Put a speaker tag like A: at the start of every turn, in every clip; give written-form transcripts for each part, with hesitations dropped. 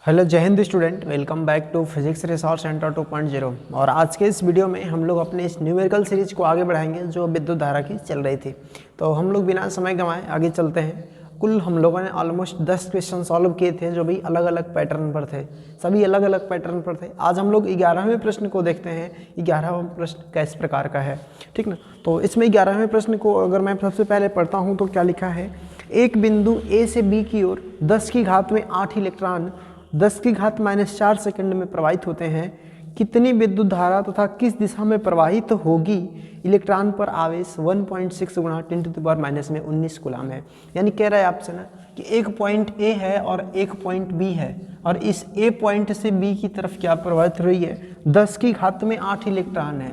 A: Hello Jai Hind student, welcome back to physics resource centre 2.0। और आज के इस वीडियो में हम लोग अपने इस न्यूमेरिकल सीरीज को आगे बढ़ाएंगे जो विद्युत धारा की चल रही थी। तो हम लोग बिना समय गंवाए आगे चलते हैं। कुल हम लोगों ने ऑलमोस्ट 10 क्वेश्चन सॉल्व किए थे जो भी अलग अलग पैटर्न पर थे, सभी अलग अलग पैटर्न पर थे। आज हम लोग 11वें प्रश्न को देखते हैं। 11वां प्रश्न किस प्रकार का है, ठीक ना। तो इसमें 11वें प्रश्न को अगर मैं सबसे पहले पढ़ता हूँ तो क्या लिखा है। एक बिंदु ए से बी की ओर 10 की घात में 8 इलेक्ट्रॉन 10 की घात -4 सेकंड में प्रवाहित होते हैं। कितनी विद्युत धारा तथा किस दिशा में प्रवाहित होगी। इलेक्ट्रॉन पर आवेश 1.6 गुणा 10⁻⁻⁻ में 19 कूलम है। यानी कह रहा है आपसे ना कि एक पॉइंट ए है और एक पॉइंट बी है, और इस ए पॉइंट से बी की तरफ क्या प्रवाहित हो रही है। 10 की घात में 8 इलेक्ट्रॉन है,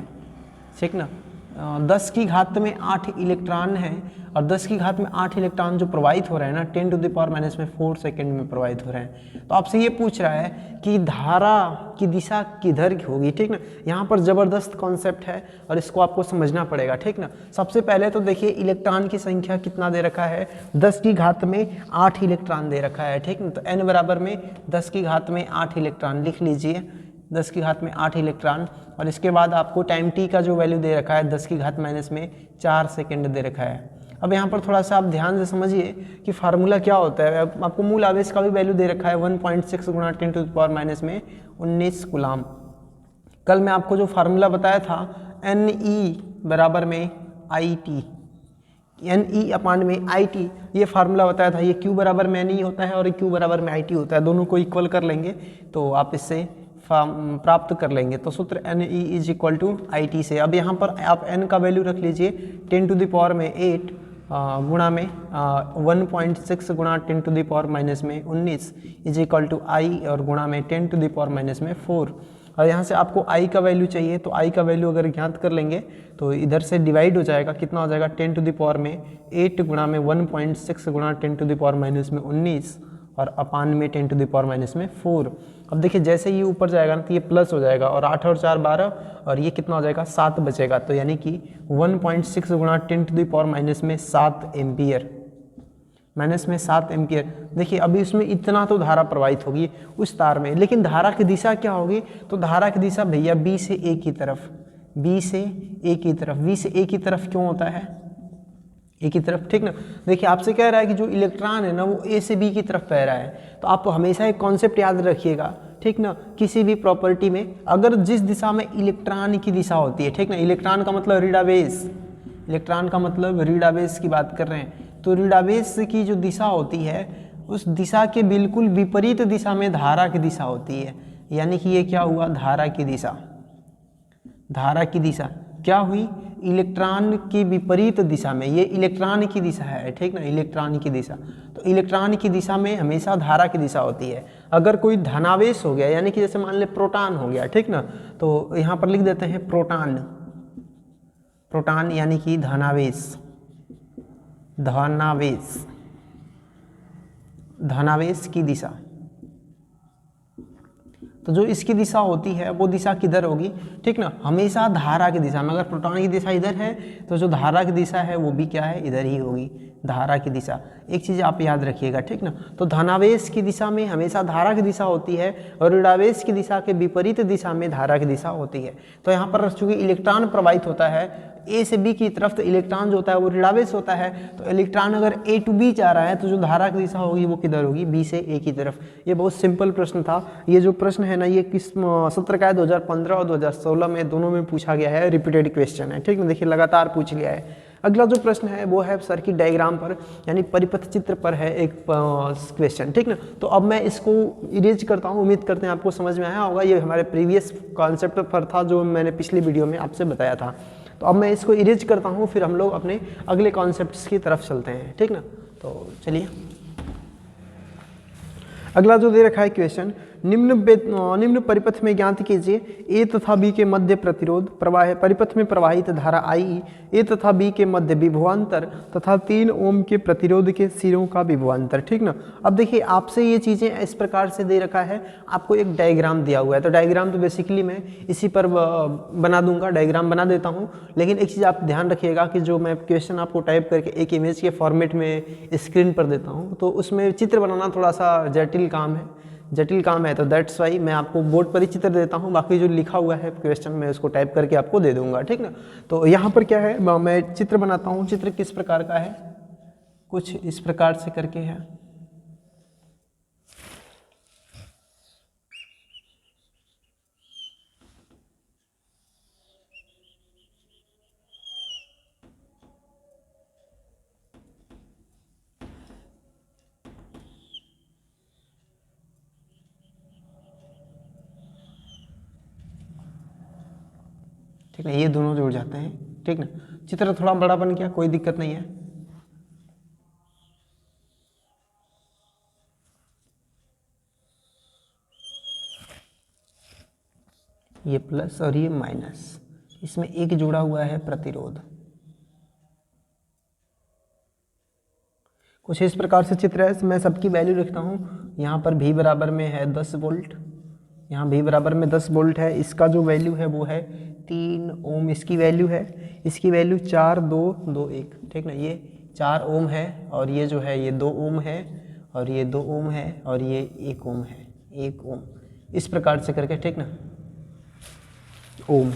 A: ठीक ना। 10 की घात में 8 इलेक्ट्रॉन है, और 10 की घात में 8 इलेक्ट्रॉन जो प्रवाहित हो रहे हैं ना 10⁻⁻⁴ सेकंड में प्रवाहित हो रहे हैं। तो आपसे ये पूछ रहा है कि धारा की दिशा किधर की होगी, ठीक ना। यहाँ पर ज़बरदस्त कॉन्सेप्ट है और इसको आपको समझना पड़ेगा, ठीक ना। सबसे पहले तो देखिए इलेक्ट्रॉन की संख्या कितना दे रखा है, 10 की घात में 8 इलेक्ट्रॉन दे रखा है, ठीक ना। तो n बराबर में 10 की घात में 8 इलेक्ट्रॉन लिख लीजिए, 10 की घात में 8 इलेक्ट्रॉन। और इसके बाद आपको टाइम t का जो वैल्यू दे रखा है 10 की घात -4 सेकंड दे रखा है। अब यहाँ पर थोड़ा सा आप ध्यान से समझिए कि फार्मूला क्या होता है। आपको मूल आवेश का भी वैल्यू दे रखा है 1.6 गुणा 10⁻⁻⁻में 19 कूलम। कल मैं आपको जो फार्मूला बताया था NE बराबर में IT, NE अपान में IT, ये फार्मूला बताया था। ये Q बराबर में NE होता है और Q बराबर में IT होता है, दोनों को इक्वल कर लेंगे तो आप इससे प्राप्त कर लेंगे। तो सूत्र NE = IT से। अब यहाँ पर आप n का वैल्यू रख लीजिए 10⁻8 गुणा में 1.6 गुणा 10⁻⁻⁻19 = I और गुणा में 10⁻⁻⁴। और यहाँ से आपको I का वैल्यू चाहिए, तो I का वैल्यू अगर ज्ञात कर लेंगे तो इधर से डिवाइड हो जाएगा, कितना हो जाएगा 10⁻8 गुणा में 1.6 गुणा 10⁻⁻⁻19 और अपान में 10⁻⁻⁴। अब देखिए जैसे ये ऊपर जाएगा ना तो ये प्लस हो जाएगा, और 8 और 4 12, और ये कितना हो जाएगा 7 बचेगा। तो यानी कि 1.6 गुणा 10⁻⁻7 एम्पियर, -7 एम्पियर। देखिए अभी इसमें इतना तो धारा प्रवाहित होगी उस तार में, लेकिन धारा की दिशा क्या होगी। तो धारा की दिशा भैया B से A की तरफ, B से A की तरफ। B से A की तरफ क्यों होता है, A की तरफ, ठीक ना। देखिए आपसे कह रहा है कि जो इलेक्ट्रॉन है ना वो A से B की तरफ बह रहा है। तो आप हमेशा एक कॉन्सेप्ट याद रखिएगा, ठीक ना। किसी भी प्रॉपर्टी में अगर जिस दिशा में इलेक्ट्रॉन की दिशा होती है, ठीक ना, इलेक्ट्रॉन का मतलब रीडावेश, इलेक्ट्रॉन का मतलब रीडावेश की बात कर रहे हैं। तो रीडावेश की जो दिशा होती है उस दिशा के बिल्कुल विपरीत दिशा में धारा की दिशा होती है। यानी कि ये क्या हुआ, धारा की दिशा। धारा की दिशा क्या हुई, इलेक्ट्रॉन की विपरीत दिशा में। ये इलेक्ट्रॉन की दिशा है, ठीक ना, इलेक्ट्रॉन की दिशा। तो इलेक्ट्रॉन की दिशा में हमेशा धारा की दिशा होती है। अगर कोई धनावेश हो गया, यानी कि जैसे मान ले प्रोटॉन हो गया, ठीक ना, तो यहाँ पर लिख देते हैं प्रोटॉन, प्रोटॉन यानी कि धनावेश, धनावेश, धनावेश की दिशा। तो जो इसकी दिशा होती है वो दिशा किधर होगी, ठीक ना, हमेशा धारा की दिशा में। अगर प्रोटॉन की दिशा इधर है तो जो धारा की दिशा है वो भी क्या है, इधर ही होगी, धारा की दिशा। एक चीज़ आप याद रखिएगा, ठीक ना। तो धनावेश की दिशा में हमेशा धारा की दिशा होती है, और ऋणावेश की दिशा के विपरीत दिशा में धारा की दिशा होती है। तो यहाँ पर चूंकि इलेक्ट्रॉन प्रवाहित होता है A से B की तरफ, तो इलेक्ट्रॉन जो होता है वो ऋणावेश होता है। तो इलेक्ट्रॉन अगर A to B जा रहा है तो जो धारा की दिशा होगी वो किधर होगी, B से A की तरफ। ये बहुत सिंपल प्रश्न था। ये जो प्रश्न है ना ये किस सत्र का है, 2015 और 2016 में दोनों में पूछा गया है, रिपीटेड क्वेश्चन है, ठीक है। देखिए लगातार पूछ लिया है। अगला जो प्रश्न है वो है सर्किट डायग्राम पर, यानी परिपथ चित्र पर है एक क्वेश्चन, ठीक ना। तो अब मैं इसको इरेज करता हूँ, उम्मीद करते हैं आपको समझ में आया होगा। ये हमारे प्रीवियस कॉन्सेप्ट पर था जो मैंने पिछली वीडियो में आपसे बताया था। तो अब मैं इसको इरेज करता हूँ, फिर हम लोग अपने अगले कॉन्सेप्ट्स की तरफ चलते हैं, ठीक ना। तो चलिए अगला जो दे रखा है क्वेश्चन, निम्न परिपथ में ज्ञात कीजिए ए तथा बी के मध्य प्रतिरोध प्रवाह, परिपथ में प्रवाहित धारा आई, ए तथा बी के मध्य विभवांतर तथा 3 ओम के प्रतिरोध के सिरों का विभवांतर, ठीक ना। अब देखिए आपसे ये चीज़ें इस प्रकार से दे रखा है, आपको एक डायग्राम दिया हुआ है। तो डायग्राम तो बेसिकली मैं इसी पर बना दूंगा, डायग्राम बना देता हूँ। लेकिन एक चीज़ आप ध्यान रखिएगा कि जो मैं क्वेश्चन आपको टाइप करके एक इमेज के फॉर्मेट में स्क्रीन पर देता हूँ तो उसमें चित्र बनाना थोड़ा सा जटिल काम है, जटिल काम है, तो दैट्स वाई मैं आपको बोर्ड पर ही चित्र देता हूँ, बाकी जो लिखा हुआ है क्वेश्चन में उसको टाइप करके आपको दे दूंगा, ठीक ना। तो यहाँ पर क्या है, मैं चित्र बनाता हूँ। चित्र किस प्रकार का है, कुछ इस प्रकार से करके है। ठीक है, ये दोनों जुड़ जाते हैं, ठीक ना। चित्र थोड़ा बड़ा बन गया, कोई दिक्कत नहीं है। ये प्लस और ये माइनस, इसमें एक जुड़ा हुआ है प्रतिरोध। कुछ इस प्रकार से चित्र है। मैं सबकी वैल्यू लिखता हूँ। यहाँ पर V बराबर में है 10 वोल्ट, यहाँ V बराबर में 10 वोल्ट है। इसका जो वैल्यू है वो है 3 ओम, इसकी वैल्यू है, इसकी वैल्यू 4 2 2 1, ठीक ना। ये 4 ओम है और ये जो है ये 2 ओम है और ये 2 ओम है और ये 1 ओम है, 1 ओम, इस प्रकार से करके, ठीक ना। ओम,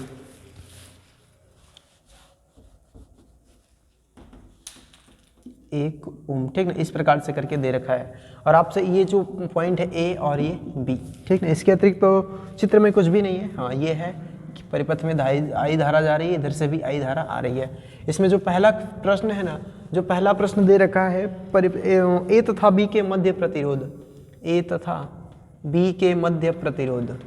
A: एक ओम, ठीक ना, इस प्रकार से करके दे रखा है। और आपसे ये जो पॉइंट है ए और ये बी, ठीक ना। इसके अतिरिक्त तो चित्र में कुछ भी नहीं है। हाँ, ये है कि परिपथ में आई धारा जा रही है, इधर से भी आई धारा आ रही है। इसमें जो पहला प्रश्न है ना, जो पहला प्रश्न दे रखा है ए तथा बी के मध्य प्रतिरोध, ए तथा बी के मध्य प्रतिरोध,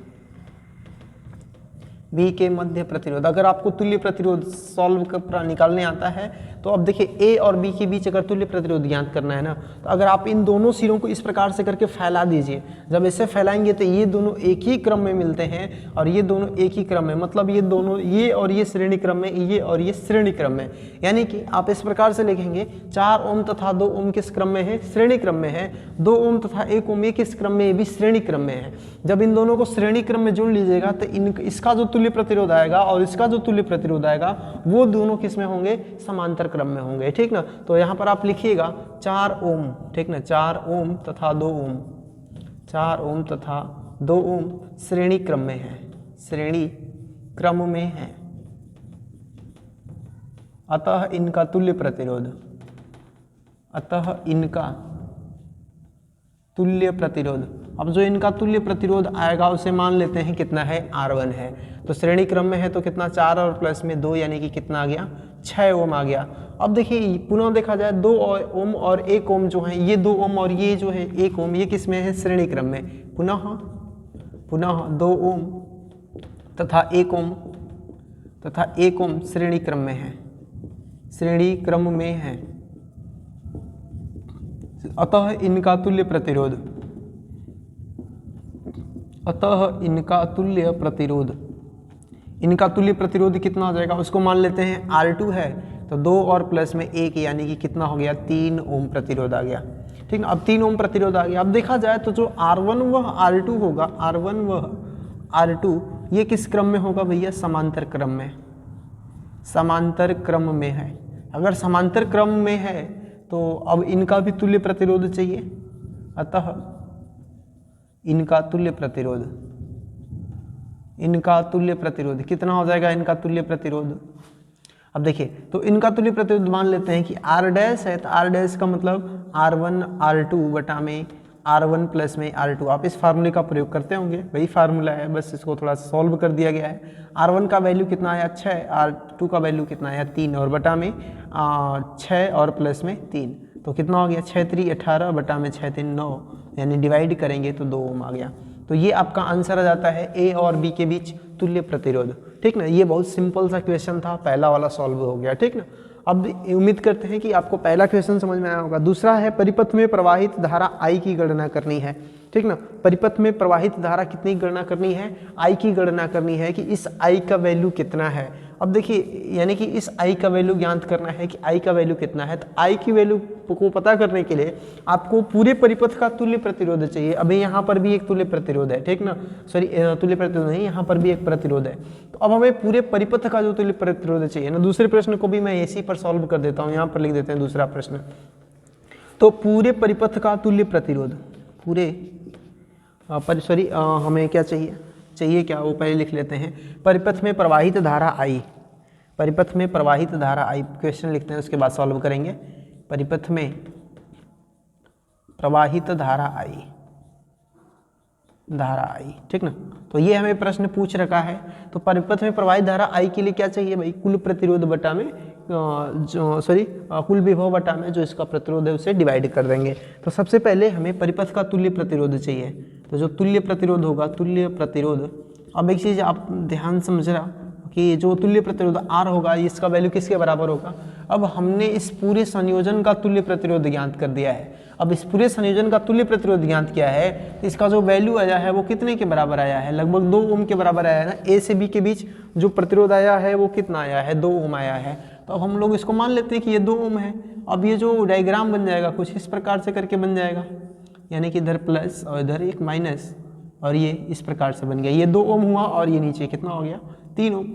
A: बी के मध्य प्रतिरोध। अगर आपको तुल्य प्रतिरोध सॉल्व निकालने आता है तो अब देखिए ए और बी के बीच अगर तुल्य प्रतिरोध ज्ञात करना है ना, तो अगर आप इन दोनों सिरों को इस प्रकार से करके फैला दीजिए। जब ऐसे फैलाएंगे तो ये दोनों एक ही क्रम में मिलते हैं और ये दोनों एक ही क्रम में, मतलब ये दोनों, ये और ये श्रेणी क्रम में, ये और ये श्रेणी क्रम में। यानी कि आप इस प्रकार से लिखेंगे 4 ओम तथा 2 ओम किस क्रम में है, श्रेणी क्रम में है। 2 ओम तथा 1 ओम ये किस क्रम में, ये भी श्रेणी क्रम में है। जब इन दोनों को श्रेणी क्रम में जोड़ लीजिएगा तो इसका जो तुल्य प्रतिरोध आएगा और इसका जो तुल्य प्रतिरोध आएगा वो दोनों किस में होंगे, समांतर क्रम में होंगे, ठीक ना। तो यहाँ पर आप लिखिएगा 4 ओम, ठीक ना, 4 ओम तथा 2 ओम, 4 ओम तथा 2 ओम श्रेणी क्रम में है, श्रेणी क्रम में है। अतः इनका तुल्य प्रतिरोध, अतः इनका तुल्य प्रतिरोध, अब जो इनका तुल्य प्रतिरोध आएगा उसे मान लेते हैं कितना है, R1 है। तो श्रेणी क्रम में है तो कितना, 4 और प्लस में 2 यानी कि कितना आ गया, 6 ओम आ गया। अब देखिए पुनः देखा जाए 2 ओम और 1 ओम जो है, ये 2 ओम और ये जो है 1 ओम, ये किस में है, श्रेणी क्रम में। पुनः 2 ओम तथा 1 ओम तथा 1 ओम श्रेणी क्रम में है, श्रेणी क्रम में है। अतः इनका तुल्य प्रतिरोध, अतः इनका तुल्य प्रतिरोध, इनका तुल्य प्रतिरोध कितना हो जाएगा, उसको मान लेते हैं R2 है तो 2 और प्लस में 1 यानी कि कितना हो गया, 3 ओम प्रतिरोध आ गया, ठीक ना। अब 3 ओम प्रतिरोध आ गया। अब देखा जाए तो जो R1 व R2 होगा, R1 व R2 ये किस क्रम में होगा भैया, समांतर क्रम में, समांतर क्रम में है। अगर समांतर क्रम में है तो अब इनका भी तुल्य प्रतिरोध चाहिए। अतः इनका तुल्य प्रतिरोध, इनका तुल्य प्रतिरोध कितना हो जाएगा, इनका तुल्य प्रतिरोध। अब देखिए तो इनका तुल्य प्रतिरोध मान लेते हैं कि R डैश है तो R डैश का मतलब R1 R2 बटा में R1 प्लस में R2। आप इस फार्मूले का प्रयोग करते होंगे, वही फार्मूला है, बस इसको थोड़ा सॉल्व कर दिया गया है। R1 का वैल्यू कितना आया, 6, R2 का वैल्यू कितना आया, 3 और बटा में 6 और प्लस में 3, तो कितना हो गया, 6 3 18 बटा में 6 3 9, यानी डिवाइड करेंगे तो 2 ओम आ गया। तो ये आपका आंसर आ जाता है ए और बी के बीच तुल्य प्रतिरोध, ठीक ना। ये बहुत सिंपल सा क्वेश्चन था, पहला वाला सॉल्व हो गया, ठीक ना। अब उम्मीद करते हैं कि आपको पहला क्वेश्चन समझ में आया होगा। दूसरा है परिपथ में प्रवाहित धारा I की गणना करनी है, ठीक ना। परिपथ में प्रवाहित धारा कितनी गणना करनी है, I की गणना करनी है कि इस I का वैल्यू कितना है। अब देखिए यानी कि इस I का वैल्यू ज्ञात करना है कि I का वैल्यू कितना है। तो I की वैल्यू को पता करने के लिए आपको पूरे परिपथ का तुल्य प्रतिरोध चाहिए। अभी यहाँ पर भी एक तुल्य प्रतिरोध है, ठीक ना, सॉरी तुल्य प्रतिरोध नहीं, यहाँ पर भी एक प्रतिरोध है। तो अब हमें पूरे परिपथ का जो तुल्य प्रतिरोध चाहिए ना, दूसरे प्रश्न को भी मैं इसी पर सॉल्व कर देता हूँ। यहाँ पर लिख देते हैं दूसरा प्रश्न। तो पूरे परिपथ का तुल्य प्रतिरोध, पूरे हमें क्या चाहिए क्या, वो पहले लिख लेते हैं। परिपथ में प्रवाहित धारा आई, परिपथ में प्रवाहित धारा आई, क्वेश्चन लिखते हैं उसके बाद सॉल्व करेंगे। परिपथ में प्रवाहित धारा आई, ठीक ना। तो ये हमें प्रश्न पूछ रखा है। तो परिपथ में प्रवाहित धारा आई के लिए क्या चाहिए भाई, कुल प्रतिरोध बटा में कुल विभव बटा में जो इसका प्रतिरोध है उसे डिवाइड कर देंगे। तो सबसे पहले हमें परिपथ का तुल्य प्रतिरोध चाहिए। तो जो तुल्य प्रतिरोध होगा, तुल्य प्रतिरोध, अब एक चीज़ आप ध्यान समझना कि जो तुल्य प्रतिरोध R होगा इसका वैल्यू किसके बराबर होगा। अब हमने इस पूरे संयोजन का तुल्य प्रतिरोध ज्ञात कर दिया है। अब इस पूरे संयोजन का तुल्य प्रतिरोध ज्ञात किया है तो इसका जो वैल्यू आया है वो कितने के बराबर आया है, लगभग 2 ओम के बराबर आया है ना। A से B के बीच जो प्रतिरोध आया है वो कितना आया है, 2 ओम आया है। तो अब हम लोग इसको मान लेते हैं कि ये 2 ओम है। अब ये जो डायग्राम बन जाएगा कुछ इस प्रकार से करके बन जाएगा, यानी कि इधर प्लस और इधर एक माइनस, और ये इस प्रकार से बन गया। ये 2 ओम हुआ और ये नीचे कितना हो गया, 3 ओम।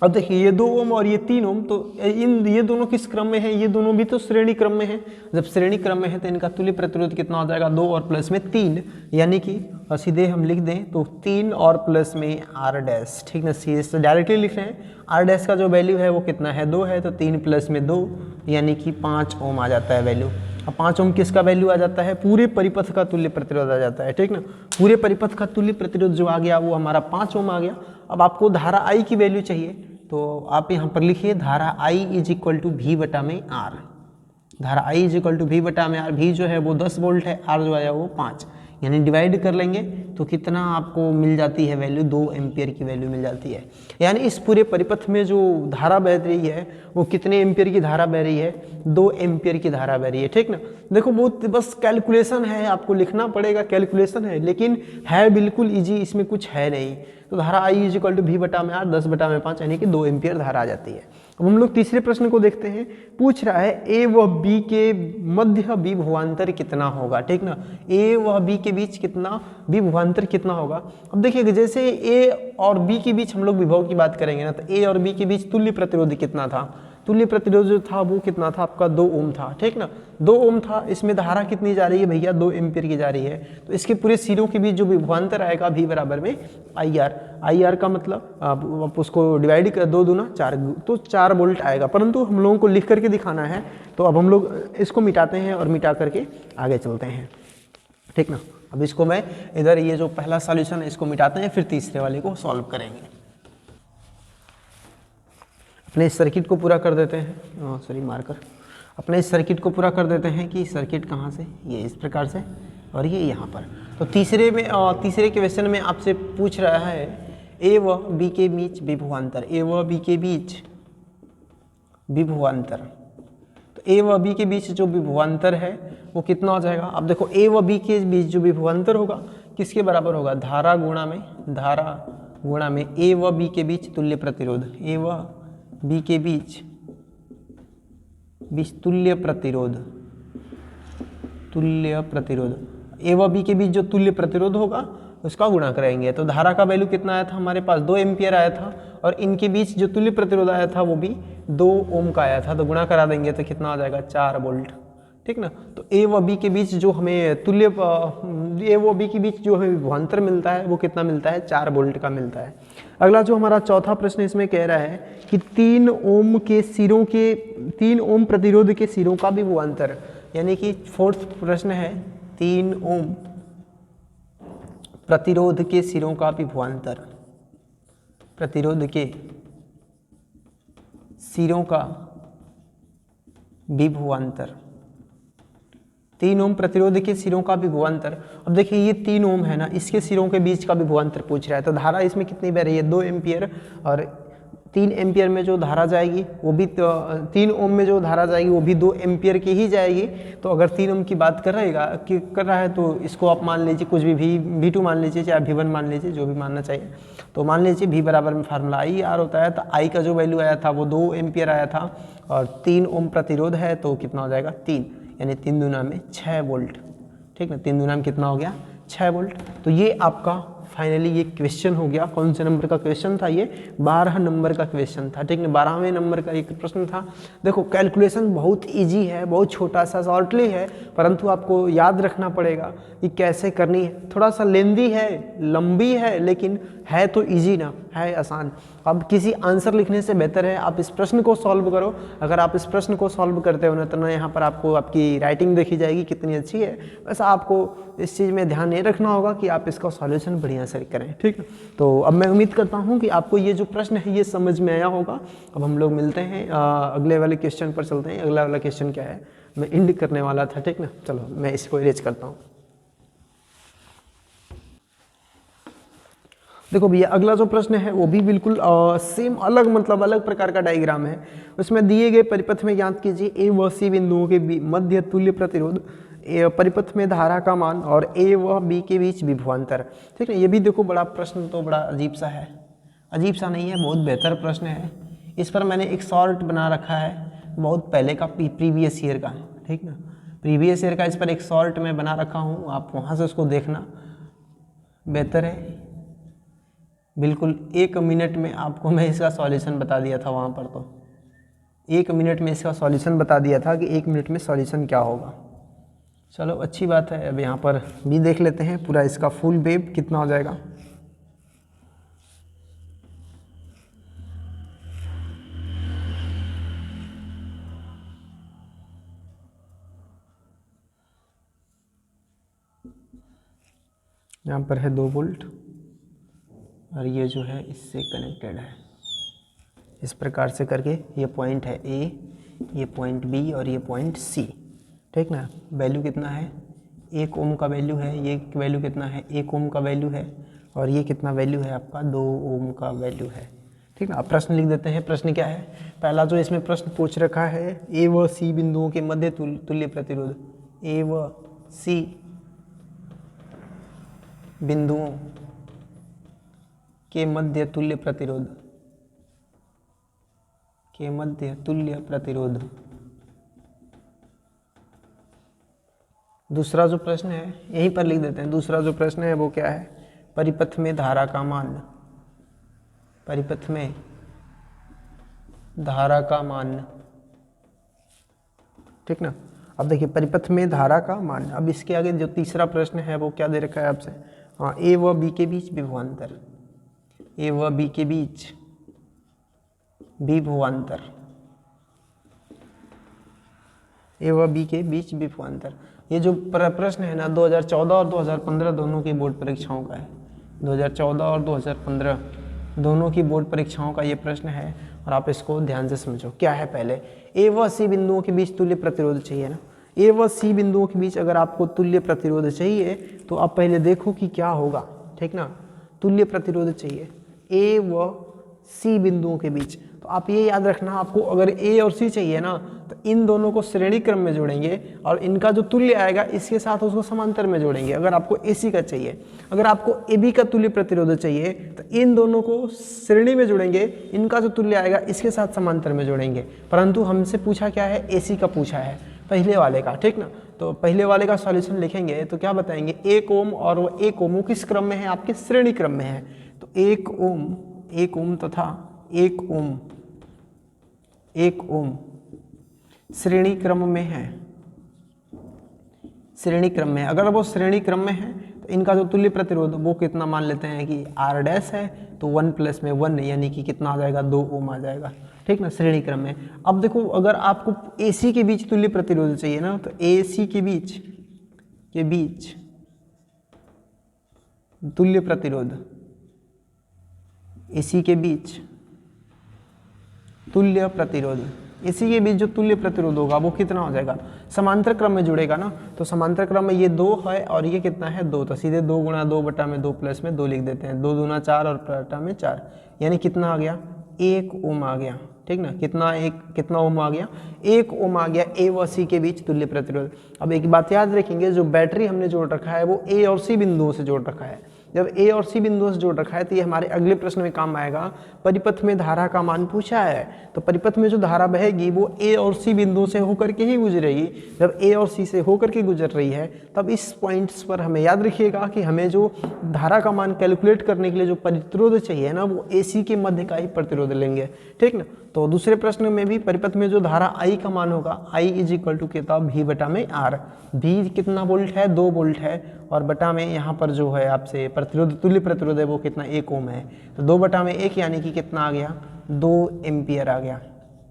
A: अब देखिए ये 2 ओम और ये 3 ओम, तो ये दोनों किस क्रम में है, ये दोनों भी तो श्रेणी क्रम में है। जब श्रेणी क्रम में है तो इनका तुल्य प्रतिरोध कितना हो जाएगा, 2 और प्लस में 3, यानी कि सीधे हम लिख दें तो 3 और प्लस में R डैश, ठीक ना। सीधे डायरेक्टली लिख रहे हैं। R डैश का जो वैल्यू है वो कितना है, 2 है, तो 3 प्लस में 2 यानी कि 5 ओम आ जाता है वैल्यू। अब 5 ओम किसका वैल्यू आ जाता है, पूरे परिपथ का तुल्य प्रतिरोध आ जाता है, ठीक ना। पूरे परिपथ का तुल्य प्रतिरोध जो आ गया वो हमारा 5 ओम आ गया। अब आपको धारा I की वैल्यू चाहिए, तो आप यहाँ पर लिखिए धारा I is equal to V बटा में R। धारा I is equal to V बटा में R। V जो है वो 10 वोल्ट है, R जो आया वो 5, यानी डिवाइड कर लेंगे तो कितना आपको मिल जाती है वैल्यू, 2 एम्पियर की वैल्यू मिल जाती है। यानी इस पूरे परिपथ में जो धारा बह रही है वो कितने एम्पियर की धारा बह रही है, 2 एम्पियर की धारा बह रही है, ठीक ना। देखो बहुत बस कैलकुलेशन है, आपको लिखना पड़ेगा, कैलकुलेशन है, लेकिन है बिल्कुल ईजी, इसमें कुछ है नहीं। तो धारा I is equal to V बटा में R, 10 बटा में 5 यानी कि 2 एम्पियर धारा आ जाती है। अब हम लोग तीसरे प्रश्न को देखते हैं। पूछ रहा है A व B के मध्य विभवांतर कितना होगा, ठीक ना। A व B के बीच कितना विभवांतर कितना होगा। अब देखिए जैसे A और B के बीच हम लोग विभव की बात करेंगे ना, तो A और B के बीच तुल्य प्रतिरोध कितना था, तुल्य प्रतिरोध जो था वो कितना था आपका, 2 ओम था, ठीक ना। 2 ओम था। इसमें धारा कितनी जा रही है भैया, 2 एम्पियर की जा रही है। तो इसके पूरे सिरों के बीच जो विभवांतर आएगा V बराबर में IR का मतलब आप उसको डिवाइड कर 2 दूना 4, तो 4 वोल्ट आएगा। परंतु हम लोगों को लिख करके दिखाना है, तो अब हम लोग इसको मिटाते हैं और मिटा करके आगे चलते हैं, ठीक ना। अब इसको मैं इधर ये जो पहला सॉल्यूशन है इसको मिटाते हैं, फिर तीसरे वाले को सॉल्व करेंगे। अपने इस सर्किट को पूरा कर देते हैं, सॉरी मार्कर, अपने इस सर्किट को पूरा कर देते हैं कि सर्किट कहाँ से, ये इस प्रकार से और ये यहाँ पर। तो तीसरे क्वेश्चन में आपसे पूछ रहा है A व B के बीच विभवांतर, A व B के बीच विभवांतर। तो A व B के बीच जो विभवांतर है वो कितना हो जाएगा। अब देखो A व B के बीच जो विभवांतर होगा किसके बराबर होगा, धारा गुणा में A व B के बीच तुल्य प्रतिरोध, A व B के बीच तुल्य प्रतिरोध, A व B के बीच जो तुल्य प्रतिरोध होगा उसका गुणा करेंगे। तो धारा का वैल्यू कितना आया था हमारे पास, 2 एम्पियर आया था, और इनके बीच जो तुल्य प्रतिरोध आया था वो भी 2 ओम का आया था। तो गुणा करा देंगे तो कितना आ जाएगा, 4 वोल्ट, ठीक ना। तो A व B के बीच जो हमें A व B के बीच जो हमें विभवांतर मिलता है वो कितना मिलता है, 4 वोल्ट का मिलता है। अगला जो हमारा चौथा प्रश्न इसमें कह रहा है कि 3 ओम प्रतिरोध के सिरों का विभवांतर, यानी कि फोर्थ प्रश्न है 3 ओम प्रतिरोध के सिरों का विभवांतर, प्रतिरोध के सिरों का विभवांतर, 3 ओम प्रतिरोध के सिरों का विभवांतर। अब देखिए ये 3 ओम है ना, इसके सिरों के बीच का विभवांतर पूछ रहा है। तो धारा इसमें कितनी बह रही है, 2 एम्पियर, और 3 एम्पियर में जो धारा जाएगी वो भी 3 ओम में जो धारा जाएगी वो भी 2 एम्पियर की ही जाएगी। तो अगर 3 ओम की बात कर रहा है तो इसको आप मान लीजिए कुछ भी V2 मान लीजिए, चाहे V1 मान लीजिए, जो भी मानना चाहिए। तो मान लीजिए V बराबर में फार्मूला IR होता है। तो I का जो वैल्यू आया था वो 2 एम्पियर आया था, और 3 ओम प्रतिरोध है तो कितना हो जाएगा, 3, यानी 3 दूना में 6 वोल्ट, ठीक ना। 3 दूना में कितना हो गया, 6 वोल्ट। तो ये आपका फाइनली ये क्वेश्चन हो गया। कौन से नंबर का क्वेश्चन था ये? 12 नंबर का क्वेश्चन था, ठीक है। 12वें नंबर का एक प्रश्न था। देखो कैलकुलेशन बहुत इजी है, बहुत छोटा सा शॉर्टली है, परंतु आपको याद रखना पड़ेगा कि कैसे करनी है। थोड़ा सा लेंदी है, लंबी है, लेकिन है तो इजी ना, है आसान। अब किसी आंसर लिखने से बेहतर है आप इस प्रश्न को सॉल्व करो। अगर आप इस प्रश्न को सॉल्व करते हो ना, तो ना यहाँ पर आपको आपकी राइटिंग देखी जाएगी कितनी अच्छी है। वैसा आपको इस चीज़ में ध्यान नहीं रखना होगा कि आप इसका सॉल्यूशन बढ़िया से करें, ठीक है। तो अब मैं उम्मीद करता हूँ कि आपको ये जो प्रश्न है ये समझ में आया होगा। अब हम लोग मिलते हैं, अगले वाले क्वेश्चन पर चलते हैं। अगला वाला क्वेश्चन क्या है, मैं इंड करने वाला था, ठीक ना। चलो मैं इसको इरेज करता हूँ। देखो भैया अगला जो प्रश्न है वो भी बिल्कुल सेम अलग, मतलब अलग प्रकार का डायग्राम है। उसमें दिए गए परिपथ में ज्ञात कीजिए ए व सी बिंदुओं के मध्य तुल्य प्रतिरोध, परिपथ में धारा का मान और ए व बी के बीच विभवांतर, ठीक है। ये भी देखो बड़ा प्रश्न तो बड़ा अजीब सा है, अजीब सा नहीं है, बहुत बेहतर प्रश्न है। इस पर मैंने एक शॉर्ट बना रखा है बहुत पहले का, प्रीवियस ईयर का, ठीक ना। प्रीवियस ईयर का इस पर एक शॉर्ट मैं बना रखा हूँ, आप वहाँ से उसको देखना बेहतर है। बिल्कुल 1 मिनट में आपको मैं इसका सॉल्यूशन बता दिया था वहाँ पर, तो 1 मिनट में इसका सॉल्यूशन बता दिया था कि 1 मिनट में सॉल्यूशन क्या होगा। चलो अच्छी बात है। अब यहाँ पर भी देख लेते हैं पूरा इसका फुल वेव कितना हो जाएगा। यहाँ पर है 2 वोल्ट और ये जो है इससे कनेक्टेड है। इस प्रकार से करके ये पॉइंट है ए, ये पॉइंट बी और ये पॉइंट सी, ठीक ना। वैल्यू कितना है? 1 ओम का वैल्यू है। ये वैल्यू कितना है? 1 ओम का वैल्यू है। और ये कितना वैल्यू है आपका? 2 ओम का वैल्यू है, ठीक ना। अब प्रश्न लिख देते हैं। प्रश्न क्या है? पहला जो इसमें प्रश्न पूछ रखा है, ए व सी बिंदुओं के मध्य तुल्य प्रतिरोध, ए व सी बिंदुओं के मध्य तुल्य प्रतिरोध, के मध्य तुल्य प्रतिरोध। दूसरा जो प्रश्न है यहीं पर लिख देते हैं। दूसरा जो प्रश्न है वो क्या है? परिपथ में धारा का मान, परिपथ में धारा का मान, ठीक ना। अब देखिए परिपथ में धारा का मान। अब इसके आगे जो तीसरा प्रश्न है वो क्या दे रखा है आपसे? हाँ, ए व बी के बीच विभवांतर, ए व बी के बीच विभवांतर, ए व बी के बीच विभवांतर। ये जो प्रश्न है ना 2014 और 2015 दोनों की बोर्ड परीक्षाओं का है। 2014 और 2015 दोनों की बोर्ड परीक्षाओं का ये प्रश्न है और आप इसको ध्यान से समझो। क्या है? पहले ए व सी बिंदुओं के बीच तुल्य प्रतिरोध चाहिए ना। ए व सी बिंदुओं के बीच अगर आपको तुल्य प्रतिरोध चाहिए तो आप पहले देखो कि क्या होगा, ठीक ना। तुल्य प्रतिरोध चाहिए ए व सी बिंदुओं के बीच। तो आप ये याद रखना, आपको अगर ए और सी चाहिए ना तो इन दोनों को श्रेणी क्रम में जोड़ेंगे और इनका जो तुल्य आएगा इसके साथ उसको समांतर में जोड़ेंगे। अगर आपको ए सी का चाहिए, अगर आपको ए बी का तुल्य प्रतिरोध चाहिए तो इन दोनों को श्रेणी में जोड़ेंगे, इनका जो तुल्य आएगा इसके साथ समांतर में जोड़ेंगे। परंतु हमसे पूछा क्या है? ए सी का पूछा है, पहले वाले का, ठीक ना। तो पहले वाले का सॉल्यूशन लिखेंगे तो क्या बताएंगे? 1 ओम और वो 1 ओम किस क्रम में है? आपके श्रेणी क्रम में है। तो 1 ओम तथा 1 ओम श्रेणी क्रम में है, श्रेणी क्रम में है। अगर वो श्रेणी क्रम में है तो इनका जो तुल्य प्रतिरोध वो कितना मान लेते हैं कि R डैश है, तो 1 + 1 यानी कि कितना आ जाएगा? 2 ओम आ जाएगा, ठीक ना, श्रेणी क्रम में। अब देखो अगर आपको AC के बीच तुल्य प्रतिरोध चाहिए ना तो AC के बीच तुल्य प्रतिरोध, AC के बीच तुल्य प्रतिरोध, इसी के बीच जो तुल्य प्रतिरोध होगा वो कितना हो जाएगा? समांतर क्रम में जुड़ेगा ना। तो समांतर क्रम में ये 2 है और ये कितना है? 2। तो सीधे 2 × 2 बटा में 2 प्लस में 2 लिख देते हैं। 2 दूना 4 और बटा में 4, यानी कितना आ गया? 1 ओम आ गया, ठीक ना। कितना ओम आ गया? 1 ओम आ गया ए व सी के बीच तुल्य प्रतिरोध। अब एक बात याद रखेंगे, जो बैटरी हमने जोड़ रखा है वो ए और सी बिंदुओं से जोड़ रखा है। जब ए और सी बिंदुओं से जोड़ रखा है तो ये हमारे अगले प्रश्न में काम आएगा। परिपथ में धारा का मान पूछा है, तो परिपथ में जो धारा बहेगी वो ए और सी बिंदुओं से होकर के ही गुजरेगी। जब ए और सी से होकर के गुजर रही है तब इस पॉइंट्स पर हमें याद रखिएगा कि हमें जो धारा का मान कैलकुलेट करने के लिए जो प्रतिरोध चाहिए ना, वो ए सी के मध्य का ही प्रतिरोध लेंगे, ठीक ना। तो दूसरे प्रश्न में भी परिपथ में जो धारा I का मान होगा, I इज इक्वल टू कितना, V बटा में R। V कितना वोल्ट है, 2 वोल्ट है, और बटा में यहाँ पर जो है आपसे प्रतिरोध, तुल्य प्रतिरोध है वो कितना, 1 ओम है। तो 2 बटा में 1 यानी कि कितना आ गया, 2 एम्पियर आ गया,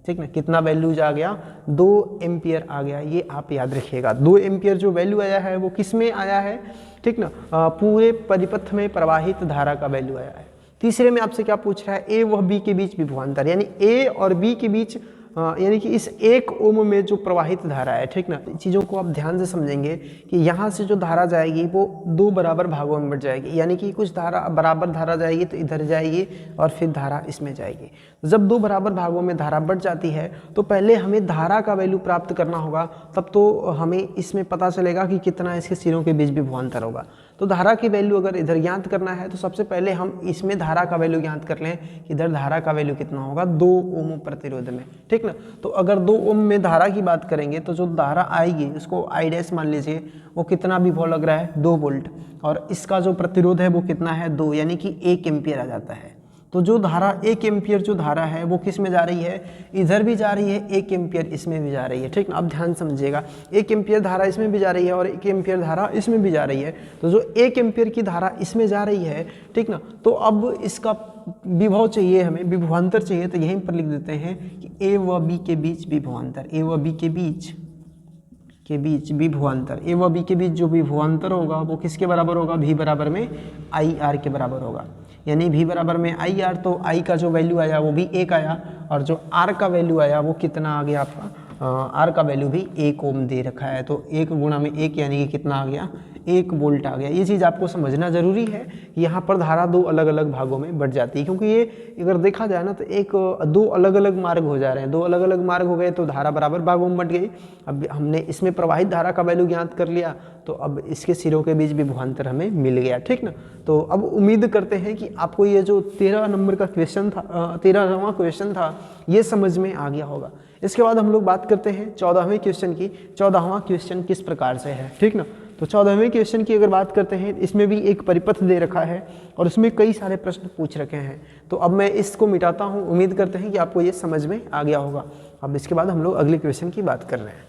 A: ठीक ना। कितना वैल्यूज आ गया, 2 एम्पियर आ गया। ये आप याद रखिएगा, 2 एम्पियर जो वैल्यू आया है वो किस में आया है, ठीक ना, पूरे परिपथ में प्रवाहित धारा का वैल्यू आया है। तीसरे में आपसे क्या पूछ रहा है, ए व बी के बीच विभवांतर, यानी ए और बी के बीच यानी कि इस 1 ओम में जो प्रवाहित धारा है, ठीक ना। चीज़ों को आप ध्यान से समझेंगे कि यहाँ से जो धारा जाएगी वो 2 बराबर भागों में बढ़ जाएगी, यानी कि कुछ धारा बराबर धारा जाएगी तो इधर जाएगी और फिर धारा इसमें जाएगी। जब 2 बराबर भागों में धारा बढ़ जाती है तो पहले हमें धारा का वैल्यू प्राप्त करना होगा, तब तो हमें इसमें पता चलेगा कि कितना इसके सिरों के बीच विभवांतर होगा। तो धारा की वैल्यू अगर इधर ज्ञात करना है तो सबसे पहले हम इसमें धारा का वैल्यू ज्ञात कर लें कि इधर धारा का वैल्यू कितना होगा, 2 ओम प्रतिरोध में, ठीक ना। तो अगर 2 ओम में धारा की बात करेंगे तो जो धारा आएगी उसको आई डैश मान लीजिए, वो कितना विभव लग रहा है, 2 वोल्ट, और इसका जो प्रतिरोध है वो कितना है, 2, यानी कि 1 एम्पियर आ जाता है। तो जो धारा 1 एम्पियर जो धारा है वो किस में जा रही है, इधर भी जा रही है, 1 एम्पियर इसमें भी जा रही है, ठीक ना। अब ध्यान समझिएगा, 1 एम्पियर धारा इसमें भी जा रही है और 1 एम्पियर धारा इसमें भी जा रही है। तो जो 1 एम्पियर की धारा इसमें जा रही है, ठीक ना, तो अब इसका विभव चाहिए, हमें विभवांतर चाहिए, तो यहीं पर लिख देते हैं कि ए व बी के बीच विभवांतर, ए व बी के बीच विभवांतर, ए व बी के बीच जो विभवांतर होगा वो किसके बराबर होगा, V बराबर में आई आर के बराबर होगा। यानी V बराबर में आई आर, तो I का जो वैल्यू आया वो भी 1 आया, और जो R का वैल्यू आया वो कितना आ गया आपका, R का वैल्यू भी 1 ओम दे रखा है। तो 1 गुणा में 1 यानी कि कितना आ गया, 1 वोल्ट आ गया। ये चीज़ आपको समझना जरूरी है कि यहाँ पर धारा 2 अलग अलग भागों में बढ़ जाती है, क्योंकि ये अगर देखा जाए ना तो 2 अलग अलग मार्ग हो जा रहे हैं, 2 अलग अलग मार्ग हो गए तो धारा बराबर भागों में बढ़ गई। अब हमने इसमें प्रवाहित धारा का वैल्यू ज्ञात कर लिया, तो अब इसके सिरों के बीच विभवांतर हमें मिल गया, ठीक ना। तो अब उम्मीद करते हैं कि आपको ये जो 13 नंबर का क्वेश्चन था, 13वां क्वेश्चन था, ये समझ में आ गया होगा। इसके बाद हम लोग बात करते हैं 14वें क्वेश्चन की। 14वां क्वेश्चन किस प्रकार से है, ठीक ना। तो 14वें क्वेश्चन की अगर बात करते हैं, इसमें भी एक परिपथ दे रखा है और उसमें कई सारे प्रश्न पूछ रखे हैं। तो अब मैं इसको मिटाता हूँ, उम्मीद करते हैं कि आपको ये समझ में आ गया होगा। अब इसके बाद हम लोग अगले क्वेश्चन की बात कर रहे हैं,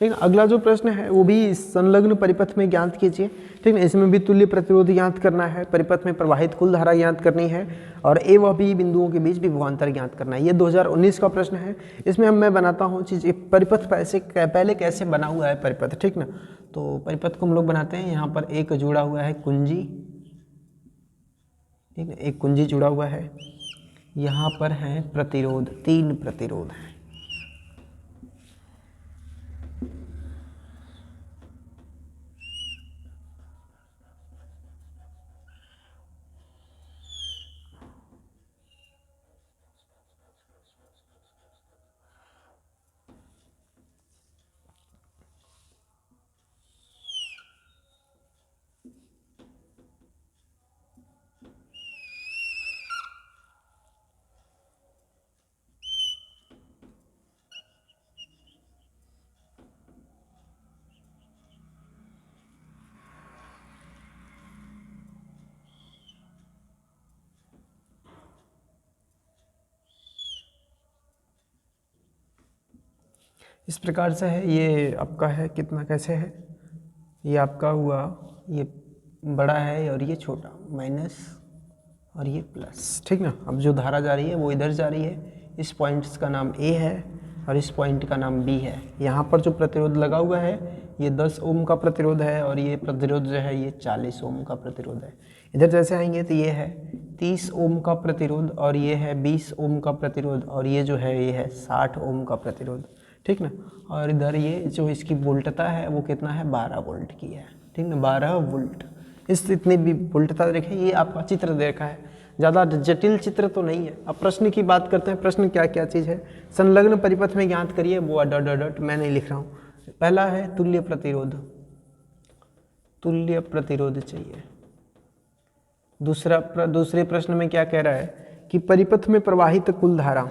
A: ठीक है। अगला जो प्रश्न है वो भी संलग्न परिपथ में ज्ञात कीजिए, ठीक है। इसमें भी तुल्य प्रतिरोध ज्ञात करना है, परिपथ में प्रवाहित कुल धारा ज्ञात करनी है, और ए व बी बिंदुओं के बीच विभवांतर ज्ञात करना है। ये 2019 का प्रश्न है। इसमें मैं बनाता हूँ चीज़, परिपथ पहले कैसे बना हुआ है परिपथ, ठीक ना। तो परिपथ को हम लोग बनाते हैं, यहाँ पर एक जुड़ा हुआ है कुंजी, ठीक है, एक कुंजी जुड़ा हुआ है, यहाँ पर है प्रतिरोध, 3 प्रतिरोध हैं। इस प्रकार से है, ये आपका है कितना, कैसे है, ये आपका हुआ, ये बड़ा है और ये छोटा, माइनस और ये प्लस, ठीक ना। अब जो धारा जा रही है वो इधर जा रही है, इस पॉइंट्स का नाम A है और इस पॉइंट का नाम B है। यहाँ पर जो प्रतिरोध लगा हुआ है ये 10 ओम का प्रतिरोध है, और ये प्रतिरोध जो है ये 40 ओम का प्रतिरोध है। इधर जैसे आएंगे तो ये है 30 ओम का प्रतिरोध, और ये है 20 ओम का प्रतिरोध, और ये जो है ये है 60 ओम का प्रतिरोध, ठीक ना। और इधर ये जो इसकी वोल्टता है वो कितना है, 12 वोल्ट की है, ठीक ना, 12 वोल्ट। इस इतनी भी वोल्टता देखें, ये आपका चित्र देखा है, ज़्यादा जटिल चित्र तो नहीं है। अब प्रश्न की बात करते हैं, प्रश्न क्या क्या चीज़ है, संलग्न परिपथ में ज्ञात करिए, वो डॉट डॉट डॉट मैं नहीं लिख रहा हूँ। पहला है तुल्य प्रतिरोध, तुल्य प्रतिरोध चाहिए, दूसरे प्रश्न में क्या कह रहा है कि परिपथ में प्रवाहित कुल धारा,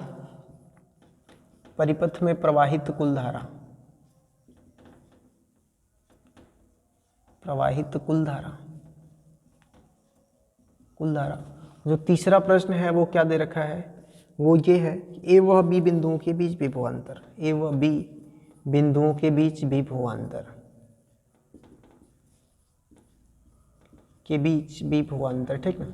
A: परिपथ में प्रवाहित कुल धारा, प्रवाहित कुल धारा, कुल धारा। जो तीसरा प्रश्न है वो क्या दे रखा है, वो ये है कि ए व बी बिंदुओं के बीच विभवांतर, ए व बी बिंदुओं के बीच विभवांतर, के बीच विभवांतर, ठीक ना।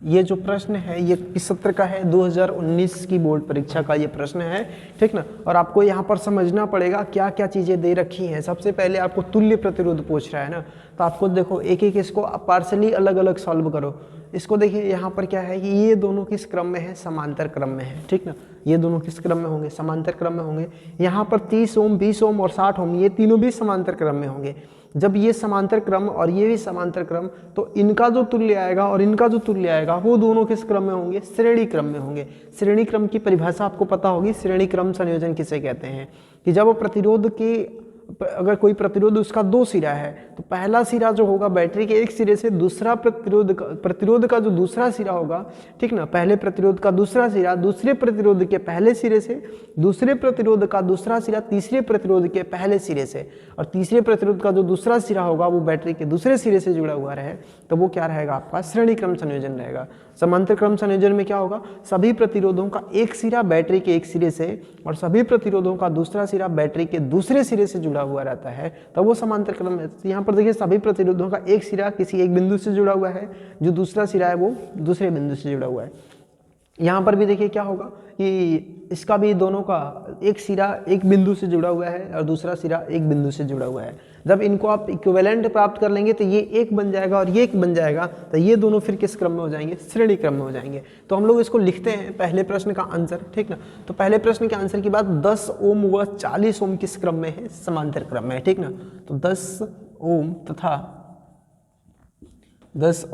A: ये जो प्रश्न है ये किस सत्र का है, 2019 की बोर्ड परीक्षा का ये प्रश्न है, ठीक ना। और आपको यहाँ पर समझना पड़ेगा क्या क्या चीज़ें दे रखी हैं। सबसे पहले आपको तुल्य प्रतिरोध पूछ रहा है ना, तो आपको देखो एक एक इसको पार्सली अलग अलग सॉल्व करो। इसको देखिए यहाँ पर क्या है कि ये दोनों किस क्रम में है, समांतर क्रम में है, ठीक ना। ये दोनों किस क्रम में होंगे, समांतर क्रम में होंगे। यहाँ पर 30 ओम, 20 ओम और 60 ओम ये तीनों भी समांतर क्रम में होंगे। जब ये समांतर क्रम और ये भी समांतर क्रम, तो इनका जो तुल्य आएगा और इनका जो तुल्य आएगा वो दोनों किस क्रम में होंगे, श्रेणी क्रम में होंगे। श्रेणी क्रम की परिभाषा आपको पता होगी, श्रेणी क्रम संयोजन किसे कहते हैं कि जब प्रतिरोध के, अगर कोई प्रतिरोध उसका 2 सिरा है तो पहला सिरा जो होगा बैटरी के एक सिरे से दूसरा प्रतिरोध का जो दूसरा सिरा होगा, ठीक ना, पहले प्रतिरोध का दूसरा सिरा दूसरे प्रतिरोध के पहले सिरे से, दूसरे प्रतिरोध का दूसरा सिरा तीसरे प्रतिरोध के पहले सिरे से, और तीसरे प्रतिरोध का जो दूसरा सिरा होगा वो बैटरी के दूसरे सिरे से जुड़ा हुआ रहे, तो वो क्या रहेगा आपका श्रेणी क्रम संयोजन रहेगा। समांतर क्रम संयोजन में क्या होगा, सभी प्रतिरोधों का एक सिरा बैटरी के एक सिरे से और सभी प्रतिरोधों का दूसरा सिरा बैटरी के दूसरे सिरे से जुड़ा हुआ रहता है, तो वो समांतर क्रम है। यहाँ पर देखिए सभी प्रतिरोधों का एक सिरा किसी एक बिंदु से जुड़ा हुआ है, जो दूसरा सिरा है वो दूसरे बिंदु से जुड़ा हुआ है। यहाँ पर भी देखिए क्या होगा कि इसका भी दोनों का एक सिरा एक बिंदु से जुड़ा हुआ है और दूसरा सिरा एक बिंदु से जुड़ा हुआ है। जब इनको आप इक्विवेलेंट प्राप्त कर लेंगे तो ये एक बन जाएगा और ये एक बन जाएगा, तो ये दोनों फिर किस क्रम में हो जाएंगे, श्रेणी क्रम में हो जाएंगे। तो हम लोग इसको लिखते हैं पहले प्रश्न का आंसर, ठीक ना। तो पहले प्रश्न के आंसर की बात 10 ओम व 40 ओम किस क्रम में है, समांतर क्रम में है, ठीक ना। तो 10 ओम तथा 40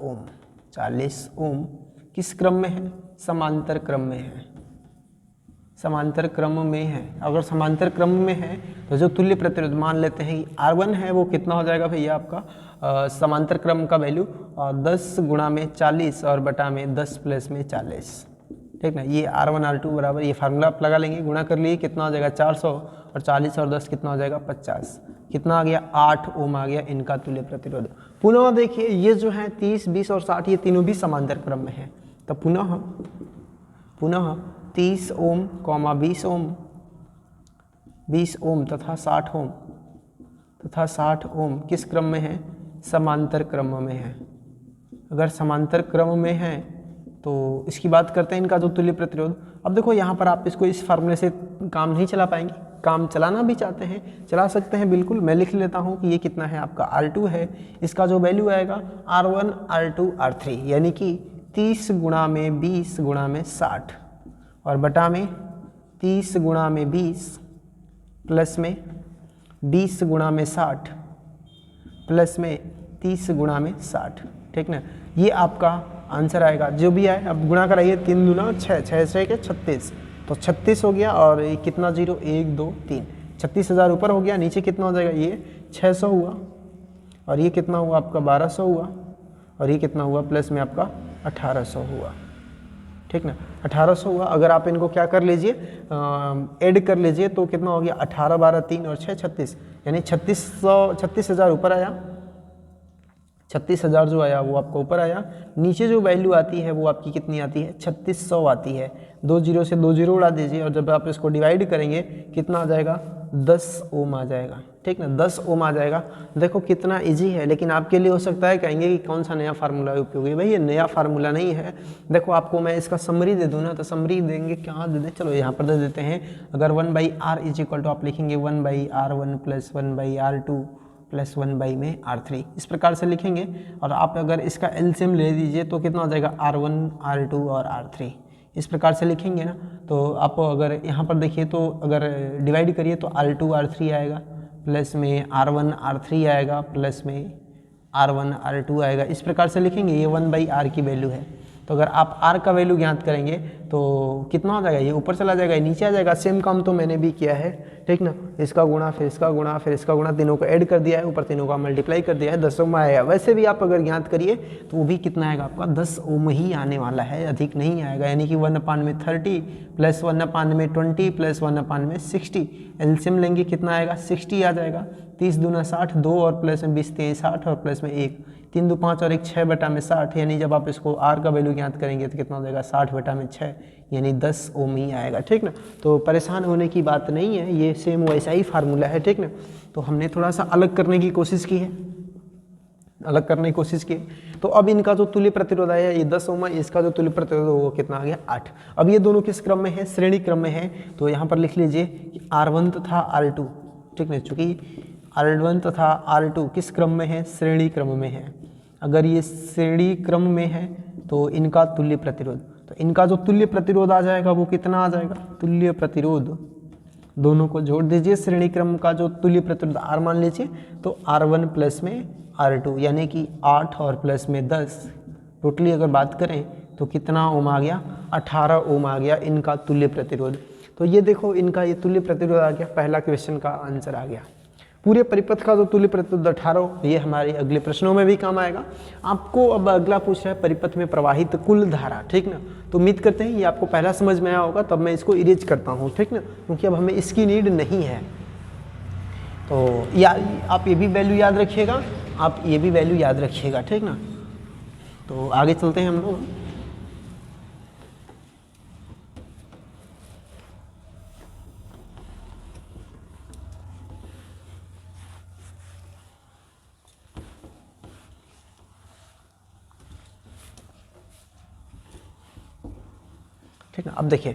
A: ओम, 40 ओम किस क्रम में है, समांतर क्रम में है, समांतर क्रम में है। अगर समांतर क्रम में है तो जो तुल्य प्रतिरोध मान लेते हैं कि R1 है वो कितना हो जाएगा भैया आपका समांतर क्रम का वैल्यू 10 गुणा में 40 और बटा में 10 प्लस में 40, ठीक ना। ये R1 R2 बराबर, ये फार्मूला आप लगा लेंगे, गुणा कर लिए कितना हो जाएगा 400 और 40 और 10 कितना हो जाएगा 50, कितना आ गया 8 ओम आ गया इनका तुल्य प्रतिरोध। पुनः देखिए ये जो है 30, 20 और 60 ये तीनों भी समांतर क्रम में है, तो पुनः 30 ओम, 20 ओम, 20 ओम तथा 60 ओम किस क्रम में है, समांतर क्रम में है। अगर समांतर क्रम में है तो इसकी बात करते हैं इनका जो तुल्य प्रतिरोध। अब देखो यहाँ पर आप इसको इस फार्मूले से काम नहीं चला पाएंगे, काम चलाना भी चाहते हैं चला सकते हैं बिल्कुल। मैं लिख लेता हूँ कि ये कितना है आपका R2 है, इसका जो वैल्यू आएगा R1 R2 R3 यानी कि 30 गुणा में 20 गुणा में 60 और बटा में 30 गुणा में 20 प्लस में 20 गुणा में 60 प्लस में 30 गुणा में 60, ठीक ना। ये आपका आंसर आएगा जो भी आए। अब गुणा कराइए, 3 दूना 6, 6 6 के 36, तो 36 हो गया और ये कितना 0 1 2 3, 36,000 ऊपर हो गया, नीचे कितना हो जाएगा ये 600 हुआ और ये कितना हुआ आपका 1200 हुआ और ये कितना हुआ प्लस में आपका 1800 हुआ, ठीक ना। 1800 हुआ। अगर आप इनको क्या कर लीजिए ऐड कर लीजिए तो कितना हो गया 18 12 3 और 6 36, यानी 36,000 ऊपर आया, 36,000 जो आया वो आपका ऊपर आया। नीचे जो वैल्यू आती है वो आपकी कितनी आती है 3600 आती है। 2 जीरो से 2 जीरो उड़ा दीजिए और जब आप इसको डिवाइड करेंगे कितना आ जाएगा 10 ओम आ जाएगा, ठीक ना, 10 ओम आ जाएगा। देखो कितना इजी है, लेकिन आपके लिए हो सकता है कहेंगे कि कौन सा नया फार्मूला उपयोगी। भाई ये नया फार्मूला नहीं है। देखो आपको मैं इसका समरी दे दूँ ना, तो समरी देंगे क्या दे दें, चलो यहाँ पर दे देते हैं। अगर 1/r इज इक्वल टू आप लिखेंगे 1/r1 plus 1/r2 plus 1 R R3, इस प्रकार से लिखेंगे। और आप अगर इसका एलसीएम ले लीजिए तो कितना हो जाएगा R1 R2 और R3, इस प्रकार से लिखेंगे ना। तो आप अगर यहाँ पर देखिए तो अगर डिवाइड करिए तो R2 R3 आएगा प्लस में R1 R3 आएगा प्लस में R1 R2 आएगा, इस प्रकार से लिखेंगे। ये 1/r की वैल्यू है। तो अगर आप आर का वैल्यू ज्ञात करेंगे तो कितना हो जाएगा, ये ऊपर चला जाएगा, ये नीचे आ जाएगा। सेम काम तो मैंने भी किया है, ठीक ना, इसका गुणा फिर इसका गुणा फिर इसका गुणा, तीनों को ऐड कर दिया है, ऊपर तीनों का मल्टीप्लाई कर दिया है, 10 ओम आएगा। वैसे भी आप अगर ज्ञात करिए तो वो भी कितना आएगा आपका 10 ओम ही आने वाला है, अधिक नहीं आएगा। यानी कि 1/30 प्लस 1/20 प्लस 1/60, एलसीएम लेंगे कितना आएगा 60 आ जाएगा। 30 दूना 60, 2 और प्लस में 20 3 60 और प्लस में 1 3 2 5 और 1 6/60। यानी जब आप इसको आर का वैल्यू ज्ञात करेंगे तो कितना हो जाएगा 60/6 यानी 10 ओम ही आएगा, ठीक ना। तो परेशान होने की बात नहीं है, ये सेम वैसा ही फार्मूला है, ठीक ना। तो हमने थोड़ा सा अलग करने की कोशिश की है, अलग करने की कोशिश की। तो अब इनका जो तुल्य प्रतिरोध आया ये 10 ओम है, इसका जो तुल्य प्रतिरोध वो कितना आ गया 8। अब ये दोनों किस क्रम में है, श्रेणी क्रम में है। तो यहाँ पर लिख लीजिए R1 तथा R2, ठीक है, चूंकि R1 तथा R2 किस क्रम में है, श्रेणी क्रम में है। अगर ये श्रेणी क्रम में है तो इनका तुल्य प्रतिरोध, तो इनका जो तुल्य प्रतिरोध आ जाएगा वो कितना आ जाएगा, तुल्य प्रतिरोध दोनों को जोड़ दीजिए, श्रेणी क्रम का जो तुल्य प्रतिरोध R मान लीजिए, तो R1 प्लस में R2 यानी कि 8 और प्लस में 10, टोटली अगर बात करें तो कितना ओम आ गया 18 ओम आ गया इनका तुल्य प्रतिरोध। तो ये देखो इनका ये तुल्य प्रतिरोध आ गया, पहला क्वेश्चन का आंसर आ गया। पूरे परिपथ का जो तुल्य प्रतिरोध 18, ये हमारे अगले प्रश्नों में भी काम आएगा। आपको अब अगला पूछ रहा है परिपथ में प्रवाहित कुल धारा, ठीक ना। तो उम्मीद करते हैं ये आपको पहला समझ में आया होगा, तब मैं इसको इरेज करता हूँ, ठीक ना, क्योंकि अब हमें इसकी नीड नहीं है। तो आप ये भी वैल्यू याद रखिएगा, आप ये भी वैल्यू याद रखिएगा, ठीक ना। तो आगे चलते हैं हम लोग। ठीक है, अब देखिए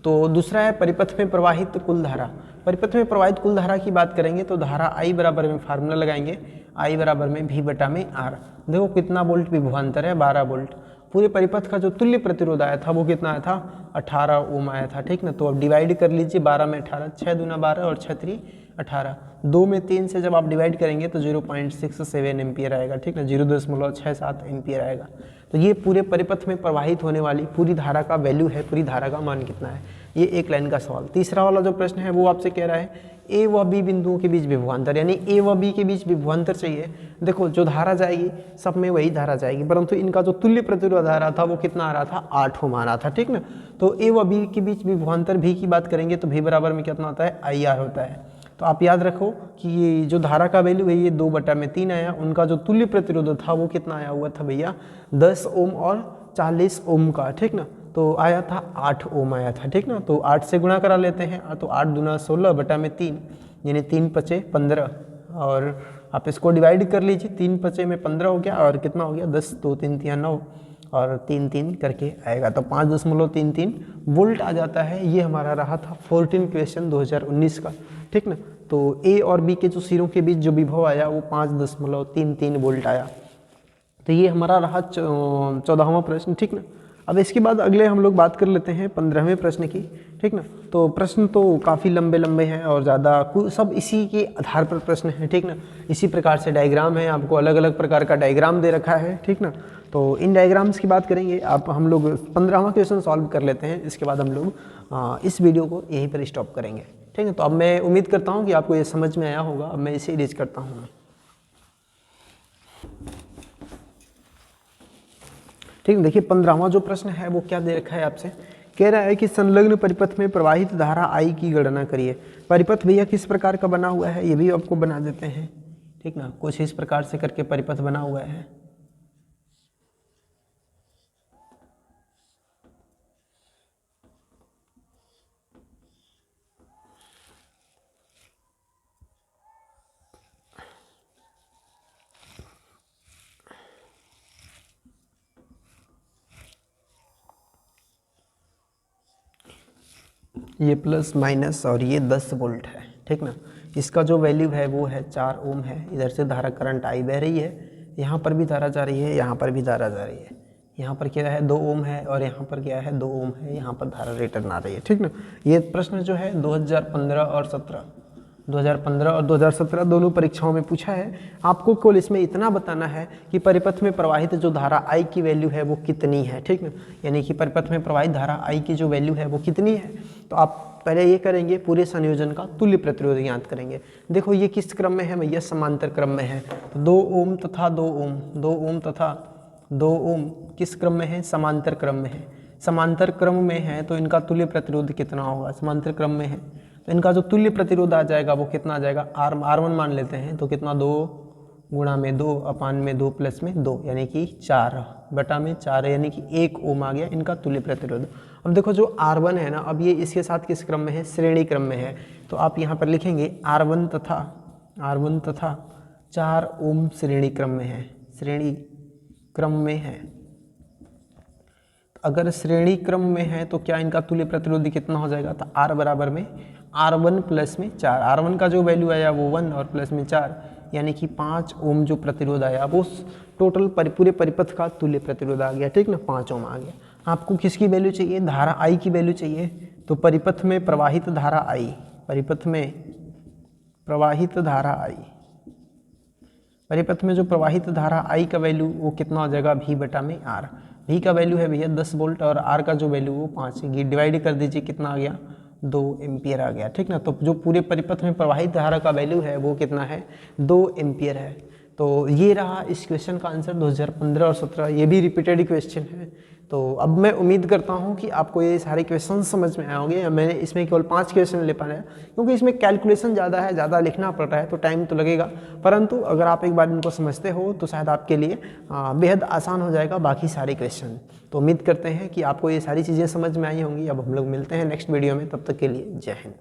A: तो दूसरा है परिपथ में प्रवाहित कुल धारा। परिपथ में प्रवाहित कुल धारा की बात करेंगे तो धारा I बराबर में फार्मूला लगाएंगे, I बराबर में V/R। देखो कितना वोल्ट विभवांतर है, 12 वोल्ट। पूरे परिपथ का जो तुल्य प्रतिरोध आया था वो कितना आया था 18 ओम आया था, ठीक ना। तो अब डिवाइड कर लीजिए, 12 में 18, 6 दूना 12 और 6 3 18, 2 में 3 से जब आप डिवाइड करेंगे तो 0.67 एम्पियर आएगा, ठीक ना, 0.67 एम्पियर आएगा। तो ये पूरे परिपथ में प्रवाहित होने वाली पूरी धारा का वैल्यू है, पूरी धारा का मान कितना है, ये एक लाइन का सवाल। तीसरा वाला जो प्रश्न है वो आपसे कह रहा है ए व बी बिंदुओं के बीच विभवांतर, यानी ए व बी के बीच विभवांतर चाहिए। देखो जो धारा जाएगी सब में वही धारा जाएगी, परंतु इनका जो तुल्य प्रतिरोध आ रहा था वो कितना आ रहा था 8 ओम आ रहा था, ठीक ना। तो ए व बी के बीच विभवांतर भी की बात करेंगे तो भी बराबर में कितना होता है IR होता है। तो आप याद रखो कि ये जो धारा का वैल्यू है ये 2/3 आया, उनका जो तुल्य प्रतिरोध था वो कितना आया हुआ था भैया 10 ओम और 40 ओम का, ठीक ना। तो आया था 8 ओम आया था, ठीक ना। तो 8 से गुणा करा लेते हैं, तो 8 दूना 16/3 यानी 3 5 15, और आप इसको डिवाइड कर लीजिए, 3 5 में 15 हो गया और कितना हो गया 10, 2 3 3 9 और 3 3 करके आएगा, तो 5.33 वोल्ट आ जाता है। ये हमारा रहा था 14 क्वेश्चन 2019 का, ठीक ना। तो ए और बी के जो सिरों के बीच जो विभव आया वो 5.33 वोल्ट आया। तो ये हमारा रहा 14वां प्रश्न, ठीक ना। अब इसके बाद अगले हम लोग बात कर लेते हैं 15वें प्रश्न की, ठीक ना। तो प्रश्न तो काफ़ी लंबे लंबे हैं और ज़्यादा सब इसी के आधार पर प्रश्न है, ठीक ना। इसी प्रकार से डायग्राम है, आपको अलग अलग प्रकार का डायग्राम दे रखा है, ठीक ना। तो इन डायग्राम्स की बात करेंगे, आप हम लोग 15वां क्वेश्चन सॉल्व कर लेते हैं, इसके बाद हम लोग इस वीडियो को यहीं पर स्टॉप करेंगे, ठीक है। तो अब मैं उम्मीद करता हूँ कि आपको ये समझ में आया होगा। अब मैं इसे इरेज करता हूँ, ठीक है। देखिए 15वां जो प्रश्न है वो क्या दे रखा है आपसे, कह रहा है कि संलग्न परिपथ में प्रवाहित धारा I की गणना करिए। परिपथ भैया किस प्रकार का बना हुआ है ये भी आपको बना देते हैं, ठीक ना। कुछ इस प्रकार से करके परिपथ बना हुआ है। ये प्लस माइनस और ये 10 वोल्ट है, ठीक ना। इसका जो वैल्यू है वो है 4 ओम है। इधर से धारा करंट I बह रही है, यहाँ पर भी धारा जा रही है, यहाँ पर भी धारा जा रही है। यहाँ पर क्या है 2 ओम है और यहाँ पर क्या है 2 ओम है, यहाँ पर धारा रिटर्न आ रही है, ठीक ना। ये प्रश्न जो है 2015 और 17 2015 और 2017 दोनों परीक्षाओं में पूछा है। आपको केवल इसमें इतना बताना है कि परिपथ में प्रवाहित जो धारा I की वैल्यू है वो कितनी है, ठीक है, यानी कि परिपथ में प्रवाहित धारा I की जो वैल्यू है वो कितनी है। तो आप पहले ये करेंगे, पूरे संयोजन का तुल्य प्रतिरोध ज्ञात करेंगे। देखो ये किस क्रम में है भैया, समांतर क्रम में है। तो 2 ओम तथा 2 ओम, 2 ओम तथा 2 ओम किस क्रम में है, समांतर क्रम में है। समांतर क्रम में है तो इनका तुल्य प्रतिरोध कितना होगा, समांतर क्रम में है तो इनका जो तुल्य प्रतिरोध आ जाएगा वो कितना आ जाएगा, R1 मान लेते हैं, तो कितना 2 गुणा में 2 अपान में 2 प्लस में 2 यानी कि 4 बटा में 4 यानी कि 1 ओम आ गया इनका तुल्य प्रतिरोध। अब देखो जो R1 है ना, अब ये इसके साथ किस क्रम में है, श्रेणी क्रम में है। तो आप यहाँ पर लिखेंगे R1 तथा 4 ओम श्रेणी क्रम में है, श्रेणी क्रम में है। अगर श्रेणी क्रम में है तो क्या इनका तुल्य प्रतिरोध कितना हो जाएगा, तो R बराबर में R1 प्लस में 4, R1 का जो वैल्यू आया वो 1 और प्लस में 4 यानी कि 5 ओम जो प्रतिरोध आया वो टोटल पूरे परिपथ का तुल्य प्रतिरोध आ गया, ठीक ना, 5 ओम आ गया। आपको किसकी वैल्यू चाहिए, धारा I की वैल्यू चाहिए। तो परिपथ में प्रवाहित धारा I, परिपथ में प्रवाहित धारा I, परिपथ में जो प्रवाहित धारा I का वैल्यू वो कितना हो जाएगा, V बटा में R। V का वैल्यू है भैया 10 वोल्ट और R का जो वैल्यू वो 5 है। डिवाइड कर दीजिए, कितना आ गया, 2 एम्पियर आ गया, ठीक ना। तो जो पूरे परिपथ में प्रवाहित धारा का वैल्यू है वो कितना है, 2 एम्पियर है। तो ये रहा इस क्वेश्चन का आंसर 2015 और 17। ये भी रिपीटेड क्वेश्चन है। तो अब मैं उम्मीद करता हूँ कि आपको ये सारे क्वेश्चन समझ में आए होंगे। मैंने इसमें केवल 5 क्वेश्चन ले पाया क्योंकि इसमें कैलकुलेशन ज़्यादा है, ज़्यादा लिखना पड़ रहा है तो टाइम तो लगेगा, परंतु अगर आप एक बार इनको समझते हो तो शायद आपके लिए बेहद आसान हो जाएगा बाकी सारे क्वेश्चन। तो उम्मीद करते हैं कि आपको ये सारी चीज़ें समझ में आई होंगी। अब हम लोग मिलते हैं नेक्स्ट वीडियो में, तब तक के लिए जय हिंद।